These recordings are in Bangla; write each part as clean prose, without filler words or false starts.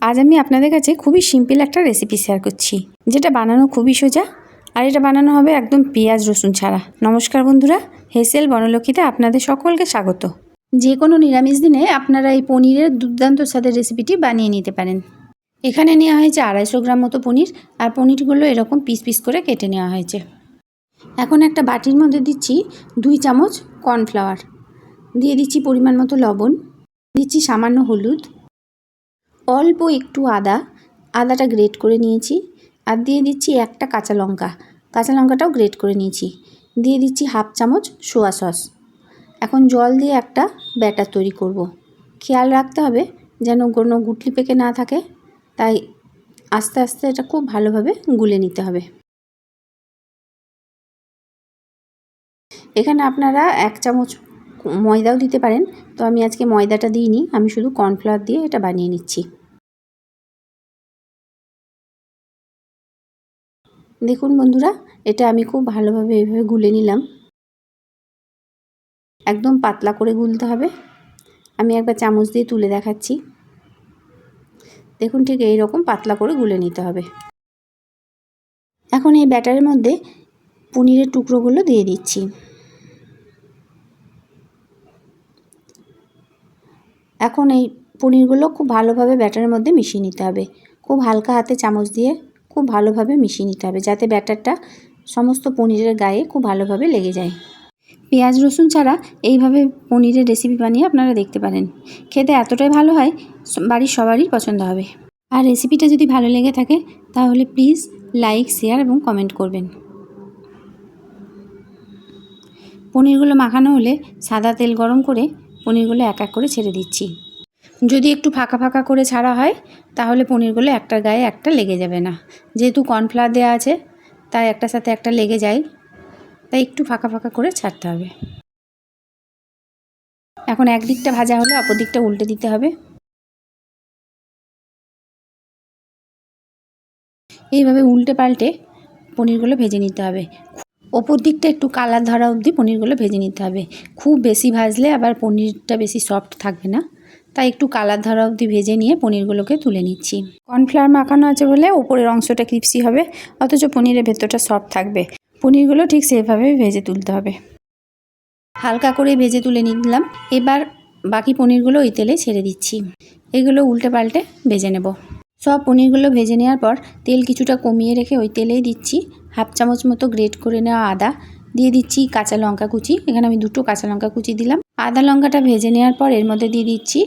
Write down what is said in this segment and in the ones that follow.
আজ আমি আপনাদের কাছে খুবই সিম্পল একটা রেসিপি শেয়ার করছি, যেটা বানানো খুবই সোজা। আর এটা বানানো হবে একদম পেঁয়াজ রসুন ছাড়া। নমস্কার বন্ধুরা, হেসেল বনলক্ষ্মীতে আপনাদের সকলকে স্বাগত। যে কোনো নিরামিষ দিনে আপনারা এই পনিরের দুর্দান্ত স্বাদের রেসিপিটি বানিয়ে নিতে পারেন। এখানে নেওয়া হয়েছে 250 গ্রাম মতো পনির, আর পনিরগুলো এরকম পিস পিস করে কেটে নেওয়া হয়েছে। এখন একটা বাটির মধ্যে দিচ্ছি 2 চামচ কর্নফ্লাওয়ার, দিয়ে দিচ্ছি পরিমাণ মতো লবণ, দিচ্ছি সামান্য হলুদ, অল্প একটু আদাটা গ্রেট করে নিয়েছি, আর দিয়ে দিচ্ছি একটা কাঁচা লঙ্কাটাও গ্রেট করে নিয়েছি, দিয়ে দিচ্ছি 1/2 চামচ সোয়া সস। এখন জল দিয়ে একটা ব্যাটার তৈরি করব। খেয়াল রাখতে হবে যেন কোনো গুটলি পেকে না থাকে, তাই আস্তে আস্তে এটা খুব ভালোভাবে গুলে নিতে হবে। এখানে আপনারা 1 চামচ ময়দাও দিতে পারেন, তো আমি আজকে ময়দাটা দিইনি, আমি শুধু কর্নফ্লাওয়ার দিয়ে এটা বানিয়ে নিচ্ছি। দেখুন বন্ধুরা, এটা আমি খুব ভালোভাবে এভাবে গুলে নিলাম। একদম পাতলা করে গুলতে হবে। আমি একবার চামচ দিয়ে তুলে দেখাচ্ছি। দেখুন, ঠিক এই রকম পাতলা করে গুলে নিতে হবে। এখন এই ব্যাটারের মধ্যে পনিরের টুকরোগুলো দিয়ে দিচ্ছি। এখন এই পনিরগুলো খুব ভালোভাবে ব্যাটারের মধ্যে মিশিয়ে নিতে হবে। খুব হালকা হাতে চামচ দিয়ে খুব ভালোভাবে মিশিয়ে নিতে হবে, যাতে ব্যাটারটা সমস্ত পনিরের গায়ে খুব ভালোভাবে লেগে যায়। পেঁয়াজ রসুন ছাড়া এইভাবে পনিরের রেসিপি বানিয়ে আপনারা দেখতে পারেন। খেতে এতটাই ভালো হয়, বাড়ির সবারই পছন্দ হবে। আর রেসিপিটা যদি ভালো লেগে থাকে তাহলে প্লিজ লাইক, শেয়ার এবং কমেন্ট করবেন। পনিরগুলো মাখানো হলে সাদা তেল গরম করে পনিরগুলো এক এক করে ছেড়ে দিচ্ছি। যদি একটু ফাঁকা ফাঁকা করে ছাড়া হয় তাহলে পনিরগুলো একটার গায়ে একটা লেগে যাবে না। যেহেতু কর্নফ্লাওয়ার দেওয়া আছে তাই একটার সাথে একটা লেগে যায়, তাই একটু ফাঁকা ফাঁকা করে ছাড়তে হবে। এখন একদিকটা ভাজা হলে অপর দিকটা উল্টে দিতে হবে। এইভাবে উল্টে পাল্টে পনিরগুলো ভেজে নিতে হবে। ওপর দিকটা একটু কালার ধরা অবধি পনিরগুলো ভেজে নিতে হবে। খুব বেশি ভাজলে আবার পনিরটা বেশি সফট থাকবে না, তাই একটু কালার ধরা অবধি ভেজে নিয়ে পনিরগুলোকে তুলে নিচ্ছি। কর্নফ্লাওয়ার মাখানো আছে বলে উপরের অংশটা ক্রিপসি হবে, অথচ পনিরের ভেতরটা সফট থাকবে। পনিরগুলো ঠিক সেভাবে ভেজে তুলতে হবে। হালকা করে ভেজে তুলে নিলাম। এবার বাকি পনিরগুলো ওই তেলে ছেড়ে দিচ্ছি। এগুলো উল্টে পাল্টে ভেজে নেব। সব পনিরগুলো ভেজে নেওয়ার পর তেল কিছুটা কমিয়ে রেখে ওই তেলেই দিচ্ছি 1/2 চামচ মতো গ্রেট করে নেওয়া আদা, দিয়ে দিচ্ছি কাঁচা লঙ্কা কুচি। এখানে আমি 2টো কাঁচা লঙ্কা কুচি দিলাম। আদা লঙ্কাটা ভেজে নেওয়ার পর এর মধ্যে দিয়ে দিচ্ছি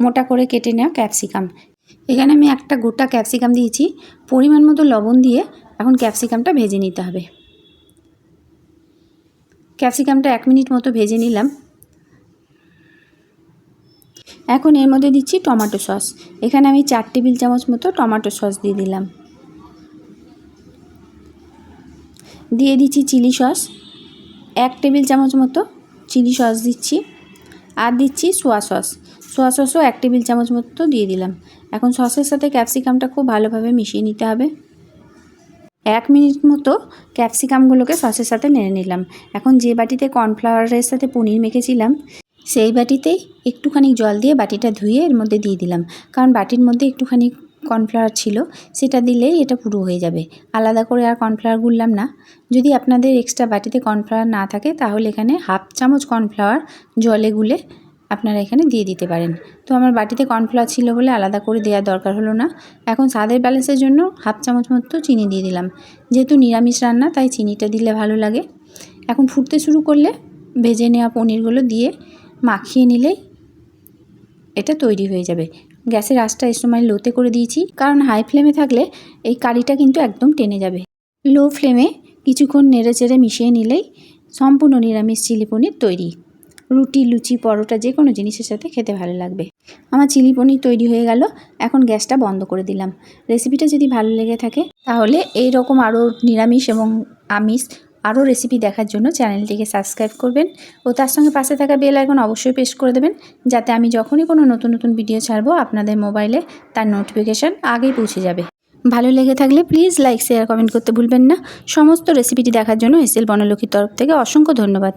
মোটা করে কেটে নেওয়া ক্যাপসিকাম। এখানে আমি একটা গোটা ক্যাপসিকাম দিয়েছি। পরিমাণ মতো লবণ দিয়ে এখন ক্যাপসিকামটা ভেজে নিতে হবে। ক্যাপসিকামটা 1 মিনিট মতো ভেজে নিলাম। এখন এর মধ্যে দিচ্ছি টমেটো সস। এখানে আমি 4 টেবিল চামচ মতো টমেটো সস দিয়ে দিলাম। দিয়ে দিচ্ছি চিলি সস, 1 টেবিল চামচ মতো চিলি সস দিচ্ছি। আর দিচ্ছি সোয়া সসও 1 টেবিল চামচ মতো দিয়ে দিলাম। এখন সসের সাথে ক্যাপসিকামটা খুব ভালোভাবে মিশিয়ে নিতে হবে। 1 মিনিট মতো ক্যাপসিকামগুলোকে সসের সাথে নেড়ে নিলাম। এখন যে বাটিতে কর্নফ্লাওয়ারের সাথে পনির মেখেছিলাম সেই বাটিতেই একটুখানি জল দিয়ে বাটিটা ধুয়ে এর মধ্যে দিয়ে দিলাম, কারণ বাটির মধ্যে একটুখানি কর্নফ্লাওয়ার ছিল, সেটা দিলেই এটা পুরো হয়ে যাবে। আলাদা করে আর কর্নফ্লাওয়ার গুললাম না। যদি আপনাদের এক্সট্রা বাটিতে কর্নফ্লাওয়ার না থাকে তাহলে এখানে 1/2 চামচ কর্নফ্লাওয়ার জলে গুলে আপনারা এখানে দিয়ে দিতে পারেন। তো আমার বাটিতে কর্নফ্লাওয়ার ছিল বলে আলাদা করে দেওয়ার দরকার হলো না। এখন স্বাদের ব্যালেন্সের জন্য 1/2 চামচ মতো চিনি দিয়ে দিলাম। যেহেতু নিরামিষ রান্না তাই চিনিটা দিলে ভালো লাগে। এখন ফুটতে শুরু করলে ভেজে নেওয়া পনিরগুলো দিয়ে মাখিয়ে নিলেই এটা তৈরি হয়ে যাবে। গ্যাসের আঁচটা এই সময় লোতে করে দিয়েছি, কারণ হাই ফ্লেমে থাকলে এই কারিটা কিন্তু একদম টেনে যাবে। লো ফ্লেমে কিছুক্ষণ নেড়ে চেড়ে মিশিয়ে নিলেই সম্পূর্ণ নিরামিষ চিলি পনির তৈরি। রুটি, লুচি, পরোটা যে কোনো জিনিসের সাথে খেতে ভালো লাগবে। আমার চিলি পনির তৈরি হয়ে গেল। এখন গ্যাসটা বন্ধ করে দিলাম। রেসিপিটা যদি ভালো লেগে থাকে তাহলে এই রকম আরও নিরামিষ এবং আমিষ আরও রেসিপি দেখার জন্য চ্যানেলটিকে সাবস্ক্রাইব করবেন ও তার সঙ্গে পাশে থাকা বেল আইকন অবশ্যই প্রেস করে দেবেন, যাতে আমি যখনই কোনো নতুন নতুন ভিডিও ছাড়বো আপনাদের মোবাইলে তার নোটিফিকেশান আগেই পৌঁছে যাবে। ভালো লেগে থাকলে প্লিজ লাইক, শেয়ার, কমেন্ট করতে ভুলবেন না। সমস্ত রেসিপিটি দেখার জন্য হেসেল বনলক্ষ্মীর তরফ থেকে অসংখ্য ধন্যবাদ।